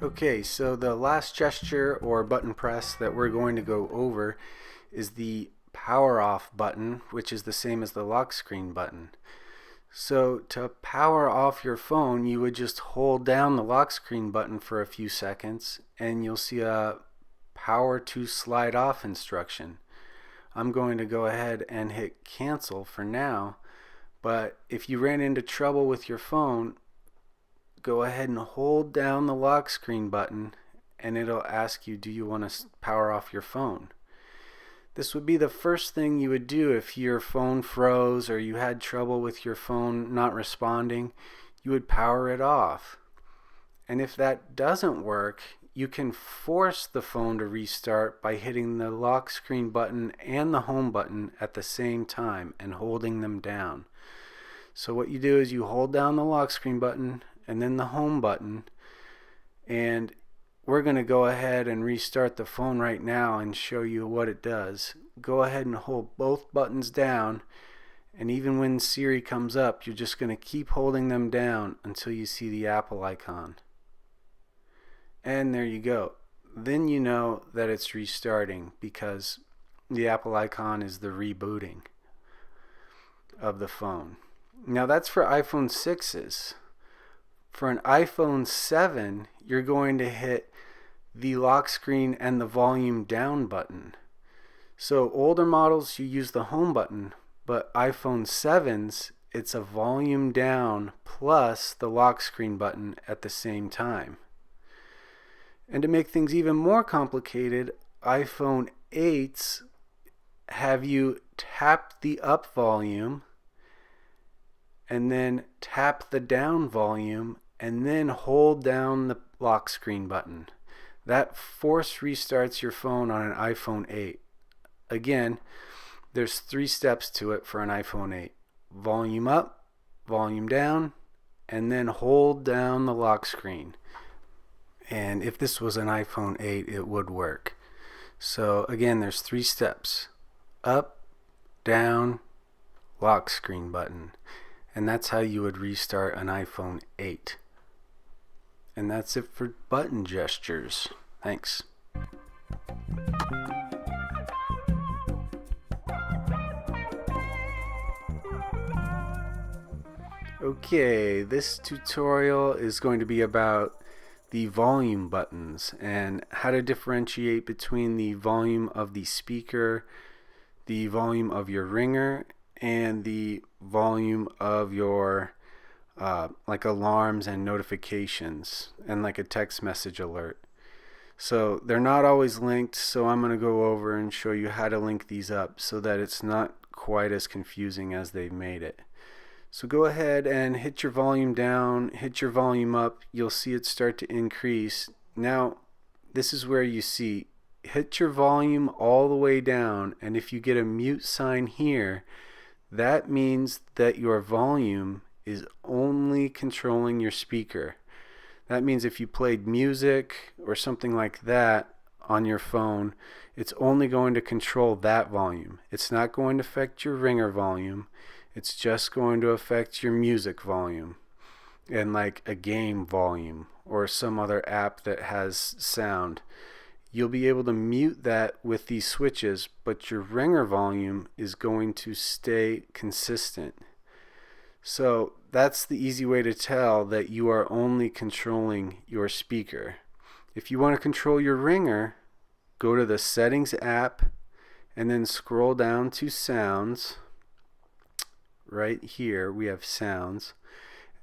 Okay, so the last gesture or button press that we're going to go over is the power off button, which is the same as the lock screen button. So to power off your phone, you would just hold down the lock screen button for a few seconds and you'll see a power to slide off instruction. I'm going to go ahead and hit cancel for now, but if you ran into trouble with your phone, go ahead and hold down the lock screen button and it'll ask you, do you want to power off your phone? This would be the first thing you would do if your phone froze or you had trouble with your phone not responding. You would power it off. And if that doesn't work, you can force the phone to restart by hitting the lock screen button and the home button at the same time and holding them down. So what you do is you hold down the lock screen button and then the home button, and we're going to go ahead and restart the phone right now and show you what it does. Go ahead and hold both buttons down, and even when Siri comes up, you're just going to keep holding them down until you see the Apple icon. And there you go. Then you know that it's restarting because the Apple icon is the rebooting of the phone. Now that's for iPhone 6s. For an iPhone 7, you're going to hit the lock screen and the volume down button. So older models, you use the home button, but iPhone 7s, it's a volume down plus the lock screen button at the same time. And to make things even more complicated, iPhone 8s have you tap the up volume and then tap the down volume and then hold down the lock screen button. That force restarts your phone on an iPhone 8. Again, there's 3 steps to it for an iPhone 8. Volume up, volume down, and then hold down the lock screen. And if this was an iPhone 8, it would work. So again, there's 3 steps. Up, down, lock screen button. And that's how you would restart an iPhone 8. And that's it for button gestures. Thanks. Okay, this tutorial is going to be about the volume buttons and how to differentiate between the volume of the speaker, the volume of your ringer, and the volume of your like alarms and notifications and like a text message alert. So they're not always linked, so I'm going to go over and show you how to link these up so that it's not quite as confusing as they've made it. So go ahead and hit your volume down, hit your volume up, you'll see it start to increase. Now this is where you see hit your volume all the way down, and if you get a mute sign here, that means that your volume is only controlling your speaker. That means if you played music or something like that on your phone, it's only going to control that volume. It's not going to affect your ringer volume. It's just going to affect your music volume and like a game volume or some other app that has sound. You'll be able to mute that with these switches, but your ringer volume is going to stay consistent. So that's the easy way to tell that you are only controlling your speaker. If you want to control your ringer, go to the Settings app and then scroll down to Sounds. Right here we have Sounds,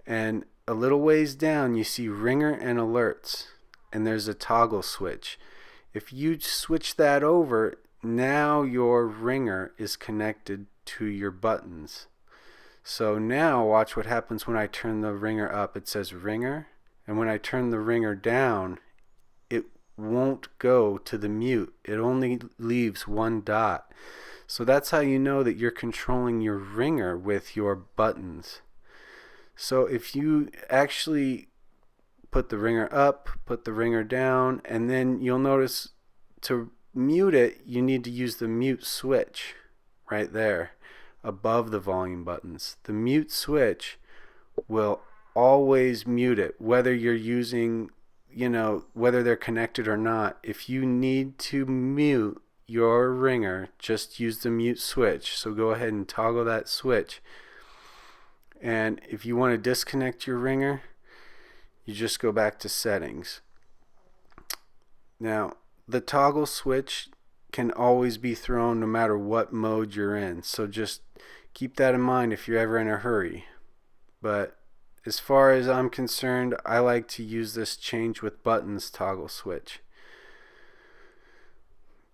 and a little ways down you see Ringer and Alerts, and there's a toggle switch. If you switch that over, now your ringer is connected to your buttons. So now watch what happens when I turn the ringer up. It says ringer, and when I turn the ringer down, it won't go to the mute. It only leaves one dot. So that's how you know that you're controlling your ringer with your buttons. So if you actually put the ringer up, put the ringer down, and then you'll notice to mute it, you need to use the mute switch right there above the volume buttons. The mute switch will always mute it, whether you're using whether they're connected or not, if you need to mute your ringer, just use the mute switch. So go ahead and toggle that switch. And if you want to disconnect your ringer, you just go back to settings. Now, the toggle switch can always be thrown no matter what mode you're in. So just keep that in mind if you're ever in a hurry. But as far as I'm concerned, I like to use this change with buttons toggle switch,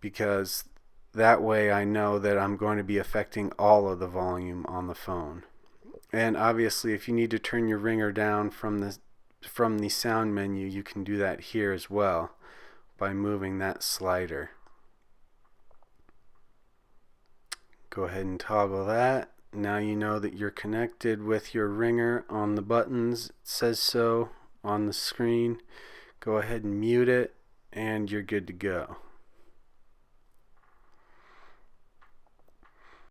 because that way I know that I'm going to be affecting all of the volume on the phone. And obviously, if you need to turn your ringer down from the sound menu, you can do that here as well by moving that slider. Go ahead and toggle that. Now you know that you're connected with your ringer on the buttons. It says so on the screen. Go ahead and mute it, and you're good to go.